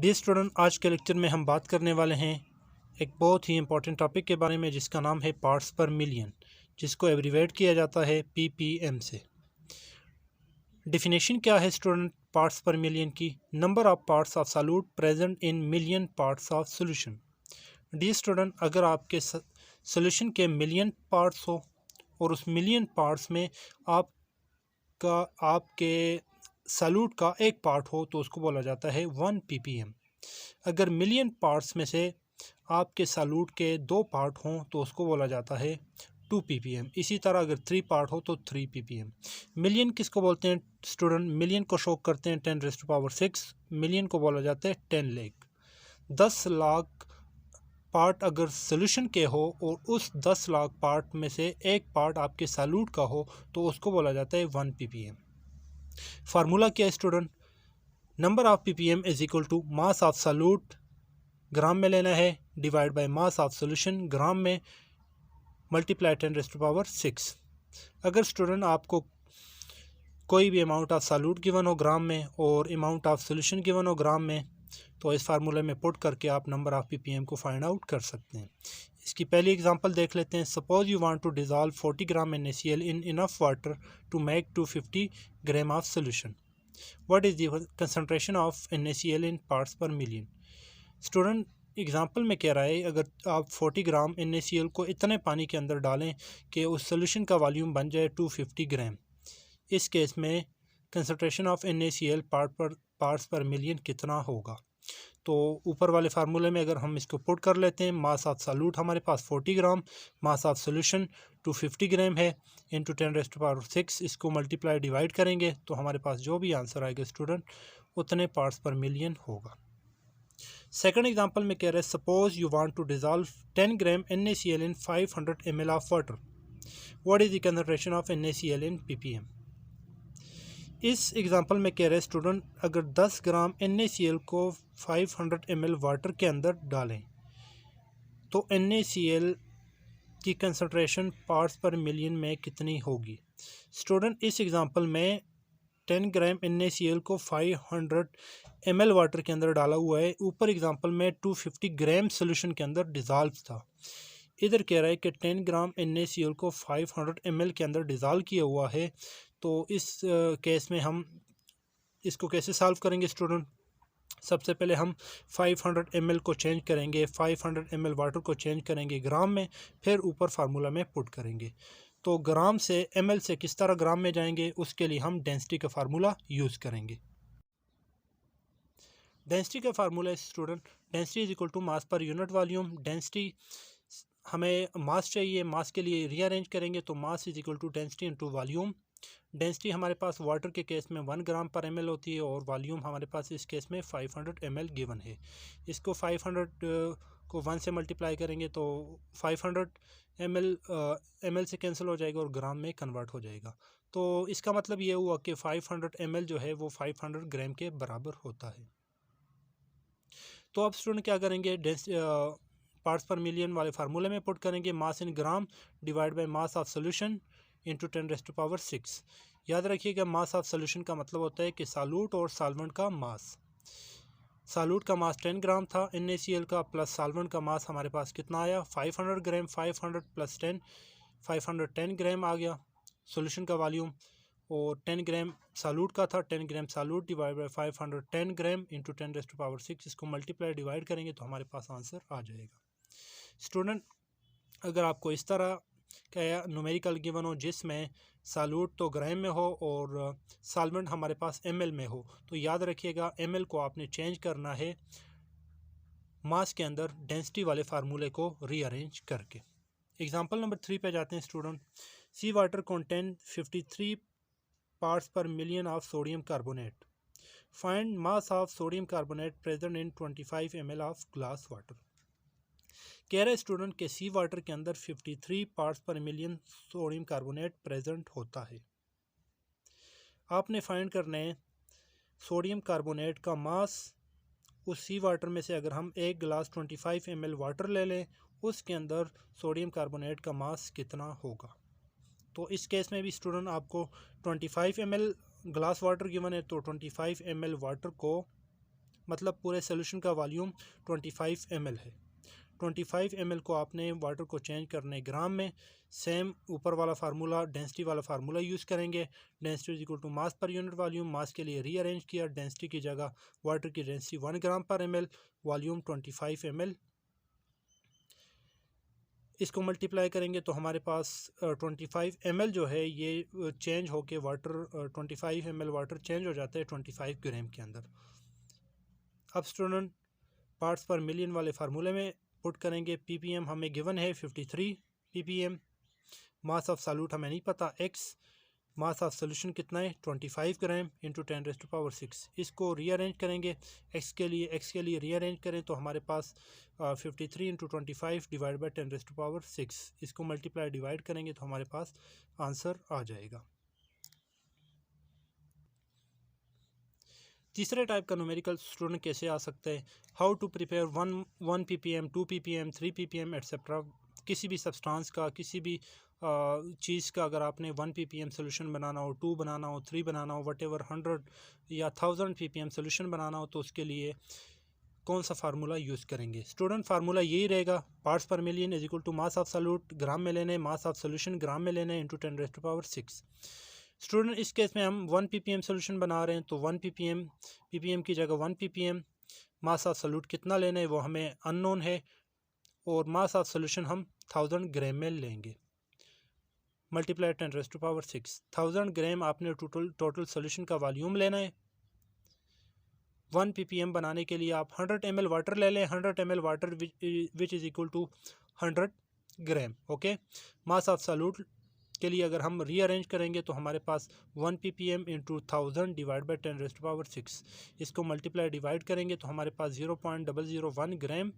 Dear student, आज के lecture में हम बात करने वाले हैं एक बहुत ही इंपॉर्टेंट टॉपिक के बारे में जिसका नाम है पार्ट्स पर मिलियन, जिसको एब्रीवेट किया जाता है पीपीएम से। डेफिनेशन क्या है स्टूडेंट पार्ट्स पर मिलियन की? Number of parts of solute present in million parts of solution. Dear student, अगर आपके सॉल्यूशन के मिलियन पार्ट्स हो और उस मिलियन पार्ट्स में आपके सॉल्यूट का एक पार्ट हो तो उसको बोला जाता है 1 ppm। अगर मिलियन पार्ट्स में से आपके सॉल्यूट के 2 पार्ट हों तो उसको बोला जाता है 2 ppm। इसी तरह अगर 3 पार्ट हो तो 3 ppm। मिलियन किसको बोलते हैं स्टूडेंट? मिलियन को शो करते हैं 10⁻⁶। मिलियन को बोला जाता है 10 लाख। 10 लाख पार्ट अगर सोल्यूशन के हो और उस 10 लाख पार्ट में से एक पार्ट आपके सॉल्यूट का हो तो उसको बोला जाता है 1 ppm। फार्मूला क्या है student? Number of ppm is equal to mass of solute, gram में लेना है, divide by mass of solution, gram में, मल्टीप्लाई 10⁻⁶। अगर स्टूडेंट आपको कोई भी अमाउंट ऑफ सॉल्यूट गिवन हो ग्राम में और अमाउंट ऑफ सॉल्यूशन गिवन हो ग्राम में, तो इस फार्मूले में पुट करके आप नंबर ऑफ ppm को फाइंड आउट कर सकते हैं। इसकी पहली एग्जांपल देख लेते हैं। Suppose you want to dissolve 40 gram NaCl in enough water to make 250 gram of solution. What is the concentration of NaCl in parts per million? Student example में कह रहा है अगर आप 40 ग्राम NaCl को इतने पानी के अंदर डालें कि उस सॉल्यूशन का वॉल्यूम बन जाए 250 ग्राम। इस केस में concentration of NaCl parts per million कितना होगा? तो ऊपर वाले फार्मूले में अगर हम इसको पुट कर लेते हैं, मास ऑफ सॉल्यूट हमारे पास 40 ग्राम, मास ऑफ सॉल्यूशन 250 ग्राम है, इंटू 10⁻⁶, इसको मल्टीप्लाई डिवाइड करेंगे तो हमारे पास जो भी आंसर आएगा स्टूडेंट उतने पार्ट्स पर मिलियन होगा। सेकंड एग्जांपल में कह रहे हैं suppose you want to dissolve 10 gram NaCl in 500 ml of water. What is the concentration of NaCl in ppm? इस एग्जांपल में कह रहे हैं स्टूडेंट अगर 10 ग्राम NaCl को 500 ml वाटर के अंदर डालें तो NaCl की कंसंट्रेशन पार्ट्स पर मिलियन में कितनी होगी? स्टूडेंट इस एग्जांपल में 10 ग्राम NaCl को 500 ml वाटर के अंदर डाला हुआ है, ऊपर एग्जांपल में 250 ग्राम सोल्यूशन के अंदर डिज़ोल्व था। इधर कह रहा है कि 10 ग्राम NaCl को 500 ml के अंदर डिज़ोल्व किया हुआ है। तो इस केस में हम इसको कैसे सॉल्व करेंगे स्टूडेंट? सबसे पहले हम 500 ml को चेंज करेंगे, 500 ml वाटर को चेंज करेंगे ग्राम में, फिर ऊपर फार्मूला में पुट करेंगे। तो ग्राम से ml से किस तरह ग्राम में जाएंगे, उसके लिए हम डेंसिटी का फार्मूला यूज़ करेंगे। डेंसिटी का formula student density is equal to mass per unit volume. Density हमें मास चाहिए, मास के लिए रीअरेंज करेंगे तो mass is equal to density into volume. Density हमारे पास वाटर के केस में 1 ग्राम पर ml होती है और वॉल्यूम हमारे पास इस केस में 500 ml गिवन है। इसको 500 को 1 से मल्टीप्लाई करेंगे तो 500 ml से कैंसिल हो जाएगा और ग्राम में कन्वर्ट हो जाएगा। तो इसका मतलब ये हुआ कि 500 ml जो है वो 500 ग्राम के बराबर होता है। तो अब स्टूडेंट क्या करेंगे, पार्ट्स पर मिलियन वाले फार्मूले में पुट करेंगे, mass in gram divide by mass of solution into 10⁻⁶। याद रखिएगा मास ऑफ सॉल्यूशन का मतलब होता है कि सॉल्यूट और सॉल्वेंट का मास। सॉल्यूट का मास 10 ग्राम था NaCl का, प्लस सॉल्वेंट का मास हमारे पास कितना आया 500 ग्राम। 500 प्लस 10 510 ग्राम आ गया सॉल्यूशन का वॉल्यूम, और 10 ग्राम सॉल्यूट का था। 10 gram solute divide by 510 gram into 10⁻⁶, इसको मल्टीप्लाई डिवाइड करेंगे तो हमारे पास आंसर आ जाएगा। स्टूडेंट अगर आपको इस तरह का न्यूमेरिकल गिवन हो जिसमें सॉल्यूट तो ग्राम में हो और सॉल्वेंट हमारे पास ml में हो, तो याद रखिएगा ml को आपने चेंज करना है मास के अंदर डेंसिटी वाले फार्मूले को रीअरेंज करके। एग्जांपल नंबर 3 पे जाते हैं student. C water contain 53 parts per million of sodium carbonate. Find mass of sodium carbonate present in 25 ml of glass water. कह रहे स्टूडेंट के सी वाटर के अंदर 53 parts per million sodium carbonate present होता है। आपने फाइंड करना है सोडियम कार्बोनेट का मास। उस सी वाटर में से अगर हम एक गिलास 25 ml वाटर ले लें, उसके अंदर सोडियम कार्बोनेट का मास कितना होगा? तो इस केस में भी स्टूडेंट आपको 25 ml ग्लास वाटर गिवन है, तो 25 ml वाटर को मतलब पूरे सोल्यूशन का वॉल्यूम 25 ml है। 25 ml को आपने वाटर को चेंज करने ग्राम में, सेम ऊपर वाला फार्मूला डेंसिटी वाला फार्मूला यूज़ करेंगे। Density is equal to mass per unit volume, मास के लिए रीअरेंज किया, डेंसिटी की जगह वाटर की डेंसिटी 1 ग्राम पर ml, वॉल्यूम 25 ml। इसको मल्टीप्लाई करेंगे तो हमारे पास 25 ml जो है ये चेंज होके वाटर 25 ml वाटर चेंज हो जाता है 25 ग्राम के अंदर। अब स्टूडेंट पार्ट्स पर मिलियन वाले फार्मूले में पुट करेंगे। ppm हमें गिवन है 53 ppm। मास ऑफ सॉल्यूट हमें नहीं पता x। मास ऑफ सोल्यूशन कितना है 25 ग्राम इंटू 10⁻⁶। इसको रीअरेंज करेंगे, x के लिए रीअरेंज करें तो हमारे पास 53 इंटू 25 डिवाइड बाई 10⁻⁶। इसको मल्टीप्लाई डिवाइड करेंगे तो हमारे पास आंसर आ जाएगा। तीसरे टाइप का न्यूमेरिकल स्टूडेंट कैसे आ सकता है? How to prepare 1 ppm, 2 ppm, 3 ppm etcetera. किसी भी सब्सटेंस का, किसी भी चीज़ का अगर आपने 1 ppm सोल्यूशन बनाना हो, 2 बनाना हो, 3 बनाना हो, वट एवर 100 या 1000 ppm सोल्यूशन बनाना हो, तो उसके लिए कौन सा फार्मूला यूज़ करेंगे? स्टूडेंट फार्मूला यही रहेगा, parts per million is equal to mass of solute gram में लेने, मास ऑफ सोल्यूशन ग्राम में लेने इंटू 10⁻⁶। स्टूडेंट इस केस में हम 1 ppm सोल्यूशन बना रहे हैं तो 1 ppm की जगह 1 ppm। मास ऑफ सॉल्यूट कितना लेना है वो हमें अननोन है, और मास ऑफ सोल्यूशन हम 1000 ग्राम में लेंगे। मल्टीप्लाई 10⁻⁶। 1000 ग्राम आपने टोटल सोल्यूशन का वॉल्यूम लेना है। 1 ppm बनाने के लिए आप 100 ml वाटर ले लें, 100 ml water which is equal to 100 gram. Okay, mass of solute के लिए अगर हम रीअरेंज करेंगे तो हमारे पास 1 ppm इंटू 1000 डिवाइड बाई 10⁻⁶। इसको मल्टीप्लाई डिवाइड करेंगे तो हमारे पास 0.001 ग्राम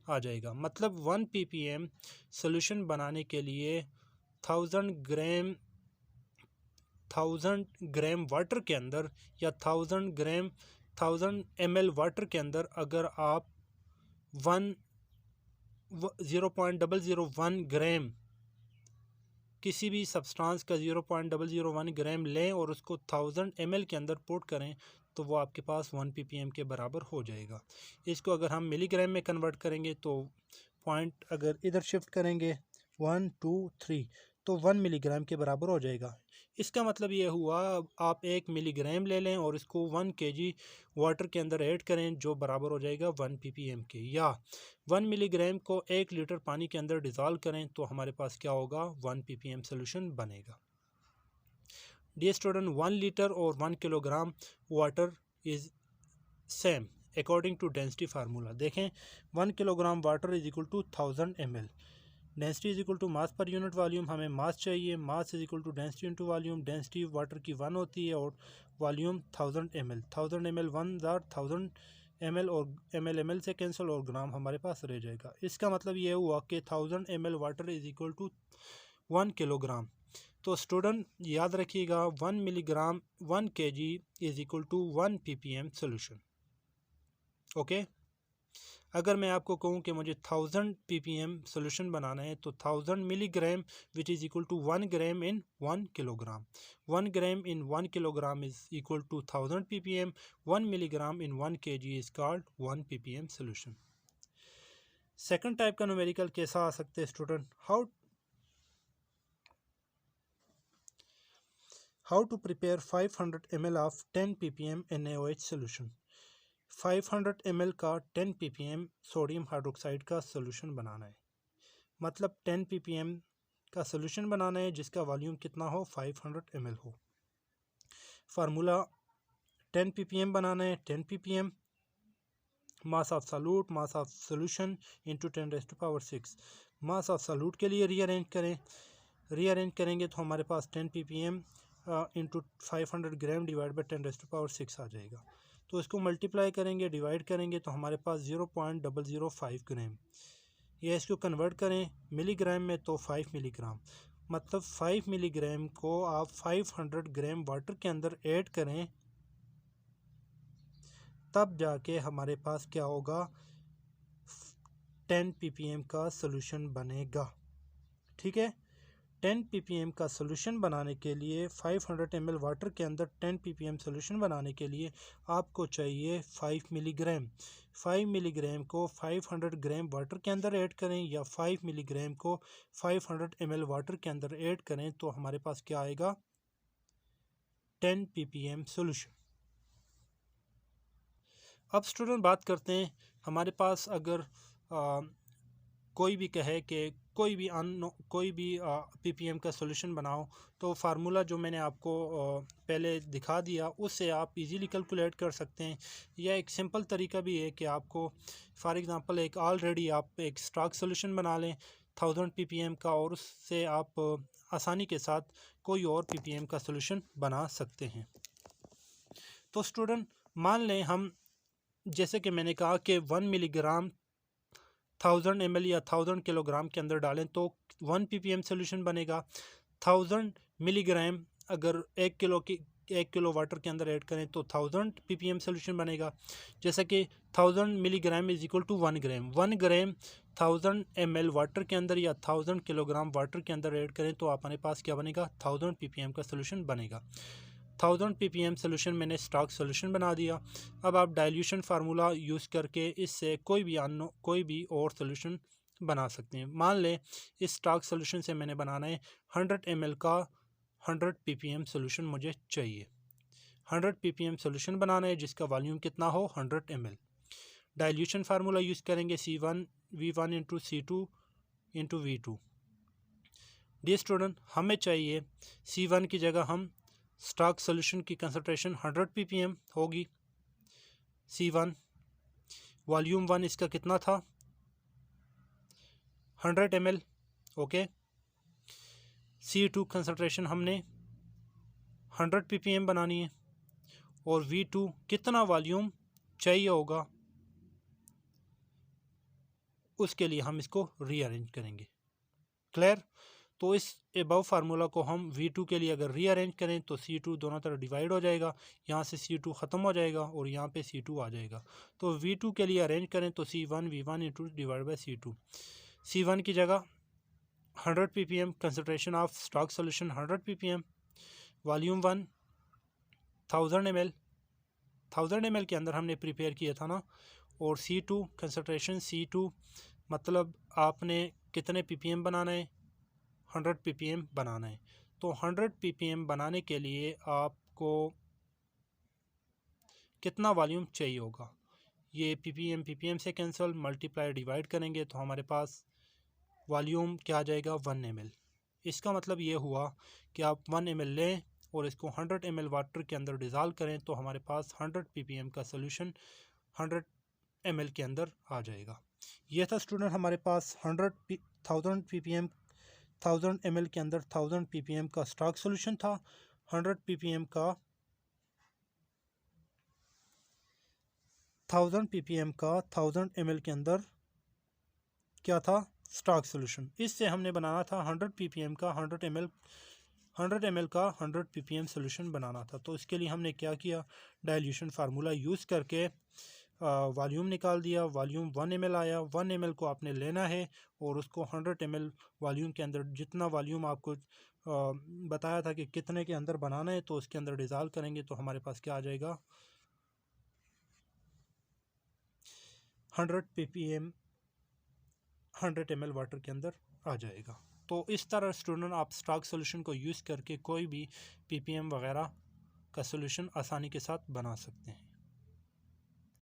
आ जाएगा। मतलब 1 ppm सोल्यूशन बनाने के लिए 1000 ग्राम वाटर के अंदर या 1000 ml वाटर के अंदर अगर आप 0.001 ग्राम किसी भी सब्सटेंस का 0.001 ग्राम लें और उसको 1000 ml के अंदर पुट करें तो वो आपके पास 1 ppm के बराबर हो जाएगा। इसको अगर हम मिलीग्राम में कन्वर्ट करेंगे तो पॉइंट अगर इधर शिफ्ट करेंगे 1 2 3 तो 1 मिलीग्राम के बराबर हो जाएगा। इसका मतलब ये हुआ आप 1 मिलीग्राम ले लें और इसको 1 kg वाटर के अंदर ऐड करें जो बराबर हो जाएगा 1 ppm के, या 1 मिलीग्राम को 1 लीटर पानी के अंदर डिज़ोल्व करें तो हमारे पास क्या होगा 1 ppm सोल्यूशन बनेगा। डियर स्टूडेंट, 1 लीटर और 1 kilogram water is same according to density formula. देखें 1 kilogram water is equal to 1000 ml। Density is equal to mass per unit volume, हमें मास चाहिए, mass is equal to density into volume. Density water की 1 होती है और volume 1000 ml। 1000 ml 1000 ml और ml से cancel और ग्राम हमारे पास रह जाएगा। इसका मतलब ये हुआ कि 1000 ml water is equal to 1 kilogram. तो स्टूडेंट याद रखिएगा 1 milligram 1 kg is equal to 1 ppm solution. Okay, अगर मैं आपको कहूँ कि मुझे 1000 ppm सोल्यूशन बनाना है तो 1000 milligram which is equal to 1 gram in 1 kilogram. 1 gram in 1 kilogram is equal to 1000 ppm। 1 मिलीग्राम in 1 kg is called 1 ppm solution. Second type का न्यूमेरिकल कैसा आ सकते हैं student? How to prepare 500 ml of 10 ppm NaOH solution. 500 ml का 10 ppm sodium hydroxide का solution बनाना है। मतलब 10 ppm का सोल्यूशन बनाना है जिसका वॉल्यूम कितना हो 500 ml हो। फार्मूला 10 ppm बनाना है, 10 ppm mass of solute mass of solution into 10⁻⁶। Mass of solute के लिए रीअरेंज करेंगे तो हमारे पास 10 ppm into 500 gram divide by 10⁻⁶ आ जाएगा। तो इसको मल्टीप्लाई करेंगे, डिवाइड करेंगे तो हमारे पास 0.005 ग्राम। या इसको कन्वर्ट करें मिलीग्राम में तो 5 मिलीग्राम। मतलब 5 मिलीग्राम को आप 500 ग्राम वाटर के अंदर ऐड करें तब जाके हमारे पास क्या होगा 10 ppm का सोल्यूशन बनेगा। ठीक है, 10 ppm का सोल्यूशन बनाने के लिए 500 ml वाटर के अंदर 10 ppm सोल्यूशन बनाने के लिए आपको चाहिए 5 मिलीग्राम। 5 मिलीग्राम को 500 ग्राम वाटर के अंदर ऐड करें या 5 मिलीग्राम को 500 ml वाटर के अंदर ऐड करें तो हमारे पास क्या आएगा, 10 ppm सोल्यूशन। अब स्टूडेंट बात करते हैं, हमारे पास अगर कोई भी कहे कि कोई भी ppm का सोल्यूशन बनाओ, तो फार्मूला जो मैंने आपको पहले दिखा दिया उससे आप इजीली कैलकुलेट कर सकते हैं। या एक सिंपल तरीका भी है कि आपको फॉर एग्जांपल एक ऑलरेडी आप एक स्टॉक सोल्यूशन बना लें 1000 ppm का, और उससे आप आसानी के साथ कोई और ppm का सोल्यूशन बना सकते हैं। तो स्टूडेंट मान लें हम, जैसे कि मैंने कहा कि 1 मिलीग्राम 1000 ml या 1000 किलोग्राम के अंदर डालें तो 1 ppm सोल्यूशन बनेगा। 1000 मिलीग्राम अगर 1 किलो वाटर के अंदर ऐड करें तो 1000 ppm सोल्यूशन बनेगा। जैसा कि 1000 milligram is equal to 1 gram. 1 gram 1000 ml water के अंदर या 1000 किलोग्राम वाटर के अंदर ऐड करें तो हमारे पास क्या बनेगा, 1000 ppm का सोल्यूशन बनेगा। 1000 ppm सोल्यूशन मैंने स्टॉक सोल्यूशन बना दिया। अब आप डाइल्यूशन फार्मूला यूज़ करके इससे कोई भी और सोल्यूशन बना सकते हैं। मान लें इस स्टॉक सोल्यूशन से मैंने बनाना है 100 ml का 100 ppm सोल्यूशन मुझे चाहिए। 100 ppm सोल्यूशन बनाना है जिसका वॉल्यूम कितना हो, 100 ml। डाइल्यूशन फार्मूला यूज़ करेंगे C1 V1 into C2 into V2। Dear student, हमें चाहिए C1 की जगह हम स्टॉक सोल्यूशन की कंसंट्रेशन 100 ppm होगी। C1 वॉल्यूम 1 इसका कितना था, 100 ml। ओके। C2 कंसंट्रेशन हमने 100 ppm बनानी है, और V2 कितना वॉल्यूम चाहिए होगा उसके लिए हम इसको रीअरेंज करेंगे। क्लियर? तो इस अबव फार्मूला को हम V2 के लिए अगर रीअरेंज करें तो C2 दोनों तरफ डिवाइड हो जाएगा, यहाँ से C2 ख़त्म हो जाएगा और यहाँ पे C2 आ जाएगा। तो V2 के लिए अरेंज करें तो C1 V1 into divide by C2। C1 की जगह 100 ppm concentration of stock solution 100 ppm, volume 1 1000 ml। 1000 ml के अंदर हमने प्रिपेयर किया था ना। और C2 कंसंट्रेशन C2 मतलब आपने कितने ppm बनाना है, 100 ppm बनाना है। तो 100 ppm बनाने के लिए आपको कितना वॉल्यूम चाहिए होगा, ये ppm से कैंसिल, मल्टीप्लाई डिवाइड करेंगे तो हमारे पास वॉल्यूम क्या आ जाएगा, 1 ml। इसका मतलब ये हुआ कि आप 1 ml लें और इसको 100 ml वाटर के अंदर डिज़ोल्व करें तो हमारे पास 100 ppm का सोल्यूशन 100 ml के अंदर आ जाएगा। ये था स्टूडेंट हमारे पास 1000 ppm 1000 ml के अंदर 1000 ppm का स्टॉक सोल्यूशन था। 100 ppm का 1000 ppm का 1000 ml के अंदर क्या था, स्टॉक सोल्यूशन। इससे हमने बनाना था 100 ppm का 100 ml का 100 ppm सोल्यूशन बनाना था। तो इसके लिए हमने क्या किया, डाइल्यूशन फार्मूला यूज़ करके वॉल्यूम निकाल दिया। वॉल्यूम 1 ml आया। 1 ml को आपने लेना है और उसको 100 ml वॉल्यूम के अंदर, जितना वॉल्यूम आपको बताया था कि कितने के अंदर बनाना है, तो उसके अंदर डिज़ोल्व करेंगे तो हमारे पास क्या आ जाएगा, 100 ppm 100 ml वाटर के अंदर आ जाएगा। तो इस तरह स्टूडेंट आप स्टॉक सोल्यूशन को यूज़ करके कोई भी ppm वगैरह का सोल्यूशन आसानी के साथ बना सकते हैं।